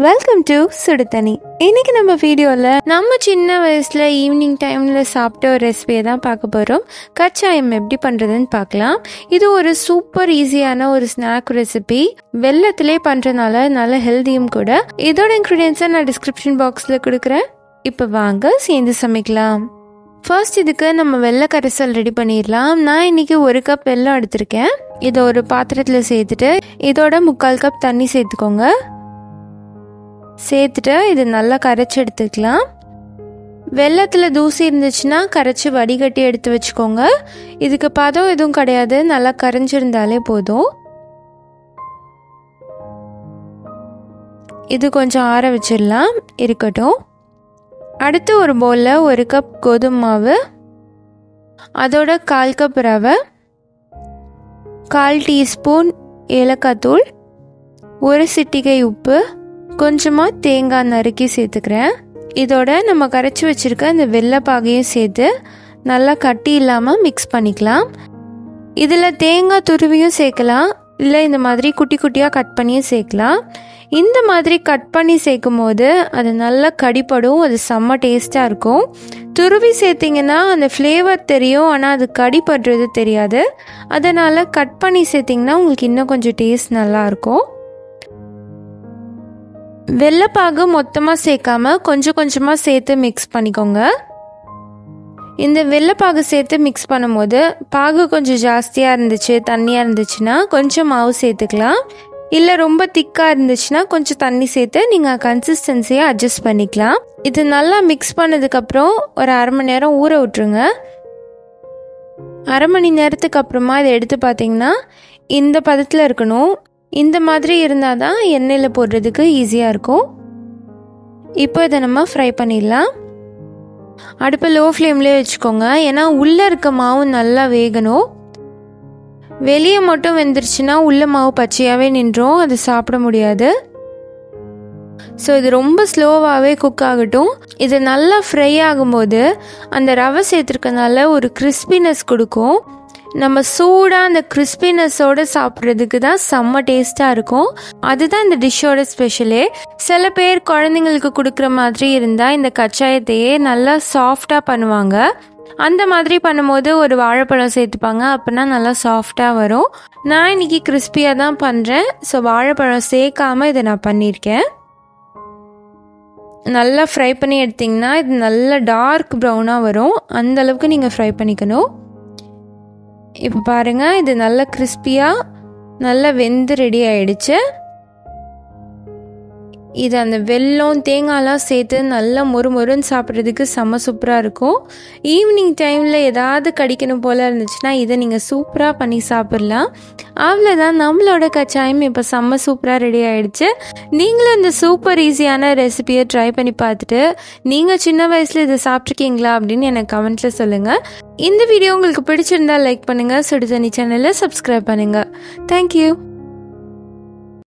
Welcome to சுடுதண்ணி. இன்னைக்கு நம்ம வீடியோவில் நம்ம சின்ன வயசில் ஈவினிங் டைமில் சாப்பிட்ட ஒரு ரெசிபியை தான் பார்க்க போகிறோம். கச்சாயம் எப்படி பண்ணுறதுன்னு பார்க்கலாம். இது ஒரு சூப்பர் ஈஸியான ஒரு ஸ்நாக் ரெசிபி. வெள்ளத்திலே பண்ணுறதுனால நல்ல ஹெல்த்தியும் கூட. இதோட இன்க்ரீடியன்ஸை நான் டிஸ்கிரிப்ஷன் பாக்ஸில் கொடுக்குறேன். இப்போ வாங்க சேர்ந்து சமைக்கலாம். ஃபர்ஸ்ட் இதுக்கு நம்ம வெள்ளை கரைசல் ரெடி பண்ணிடலாம். நான் இன்னைக்கு 1 கப் வெல்லம் எடுத்திருக்கேன். இதை ஒரு பாத்திரத்தில் சேர்த்துட்டு இதோட 3/4 கப் தண்ணி சேர்த்துக்கோங்க. சேர்த்துட்டு இது நல்லா கரைச்சி எடுத்துக்கலாம். வெள்ளத்தில் தூசி இருந்துச்சுன்னா கரைச்சி வடிகட்டி எடுத்து வச்சுக்கோங்க. இதுக்கு பதம் எதுவும் கிடையாது, நல்லா கரைஞ்சிருந்தாலே போதும். இது கொஞ்சம் ஆற வச்சிடலாம், இருக்கட்டும். அடுத்து ஒரு பவுலில் 1 கப் கோதுமை மாவு, அதோட 1/4 கப் ரவை, 1/4 டீஸ்பூன் ஏலக்காய் தூள், 1 சிட்டிகை உப்பு, கொஞ்சமாக தேங்காய் நறுக்கி சேர்த்துக்கிறேன். இதோட நம்ம கரைச்சி வச்சுருக்க இந்த வெள்ளைப்பாகையும் சேர்த்து நல்லா கட்டி இல்லாமல் மிக்ஸ் பண்ணிக்கலாம். இதில் தேங்காய் துருவியும் சேர்க்கலாம், இல்லை இந்த மாதிரி குட்டி குட்டியாக கட் பண்ணியும் சேர்க்கலாம். இந்த மாதிரி கட் பண்ணி சேர்க்கும் போது அது நல்லா கடிப்படும், அது செம்ம டேஸ்ட்டாக இருக்கும். துருவி சேர்த்திங்கன்னா அந்த ஃப்ளேவர் தெரியும், ஆனால் அது கடிப்படுறது தெரியாது. அதனால் கட் பண்ணி சேர்த்திங்கன்னா உங்களுக்கு இன்னும் கொஞ்சம் டேஸ்ட் நல்லாயிருக்கும். வெள்ளைப்பாகு மொத்தமாக சேர்க்காம கொஞ்சம் கொஞ்சமாக சேர்த்து மிக்ஸ் பண்ணிக்கோங்க. இந்த வெள்ளைப்பாகு சேர்த்து மிக்ஸ் பண்ணும்போது பாகு கொஞ்சம் ஜாஸ்தியாக இருந்துச்சு, தண்ணியாக இருந்துச்சுன்னா கொஞ்சம் மாவு சேர்த்துக்கலாம். இல்லை ரொம்ப திக்காக இருந்துச்சுன்னா கொஞ்சம் தண்ணி சேர்த்து நீங்கள் கன்சிஸ்டன்சியை அட்ஜஸ்ட் பண்ணிக்கலாம். இது நல்லா மிக்ஸ் பண்ணதுக்கப்புறம் ஒரு 1/2 மணி நேரம் ஊற விட்டுருங்க. 1/2 மணி நேரத்துக்கு அப்புறமா இதை எடுத்து பார்த்தீங்கன்னா இந்த பதத்தில் இருக்கணும். இந்த மாதிரி இருந்தால் தான் எண்ணெயில் போடுறதுக்கு ஈஸியாக இருக்கும். இப்போ இதை நம்ம ஃப்ரை பண்ணிடலாம். அடுப்பை லோ ஃப்ளேம்லேயே வச்சுக்கோங்க, ஏன்னா உள்ளே இருக்க மாவு நல்லா வேகணும். வெளியே மட்டும் வெந்துருச்சுன்னா உள்ள மாவு பச்சையாகவே நின்றோம், அது சாப்பிட முடியாது. ஸோ இது ரொம்ப ஸ்லோவாகவே குக் ஆகட்டும். இது நல்லா ஃப்ரை ஆகும்போது அந்த ரவை சேர்த்துருக்கனால ஒரு கிறிஸ்பினஸ் கொடுக்கும். நம்ம சூடாக அந்த கிறிஸ்பினஸோடு சாப்பிட்றதுக்கு தான் செம்ம டேஸ்ட்டாக இருக்கும். அதுதான் இந்த டிஷ்ஷோட ஸ்பெஷலே. சில பேர் குழந்தைங்களுக்கு கொடுக்குற மாதிரி இருந்தால் இந்த கச்சாயத்தையே நல்லா சாஃப்டாக பண்ணுவாங்க. அந்த மாதிரி பண்ணும்போது ஒரு வாழைப்பழம் சேர்த்துப்பாங்க, அப்படின்னா நல்லா சாஃப்டாக வரும். நான் இன்னைக்கு கிறிஸ்பியாக தான் பண்ணுறேன், ஸோ வாழைப்பழம் சேர்க்காமல் இதை நான் பண்ணியிருக்கேன். நல்லா ஃப்ரை பண்ணி எடுத்திங்கன்னா இது நல்லா டார்க் ப்ரௌனாக வரும், அந்தளவுக்கு நீங்கள் ஃப்ரை பண்ணிக்கணும். இப்போ பாருங்கள், இது நல்லா கிறிஸ்பியாக நல்லா வெந்து ரெடி ஆயிடுச்சு. இது அந்த வெல்லம் தேங்காய்லாம் சேர்த்து நல்லா மொறுன்னு சாப்பிட்றதுக்கு செம்ம சூப்பராக இருக்கும். ஈவினிங் டைமில் ஏதாவது கடிக்கணும் போல் இருந்துச்சுன்னா இதை நீங்கள் சூப்பராக பண்ணி சாப்பிட்லாம். அவ்வளோதான், நம்மளோட கச்சாயம் இப்போ செம்ம சூப்பராக ரெடி ஆகிடுச்சு. நீங்களும் இந்த சூப்பர் ஈஸியான ரெசிபியை ட்ரை பண்ணி பார்த்துட்டு நீங்கள் சின்ன வயசில் இதை சாப்பிட்ருக்கீங்களா அப்படின்னு எனக்கு கமெண்ட்டில் சொல்லுங்கள். இந்த வீடியோ உங்களுக்கு பிடிச்சிருந்தா லைக் பண்ணுங்கள், சுடுதண்ணி சேனலை சப்ஸ்கிரைப் பண்ணுங்கள். தேங்க்யூ.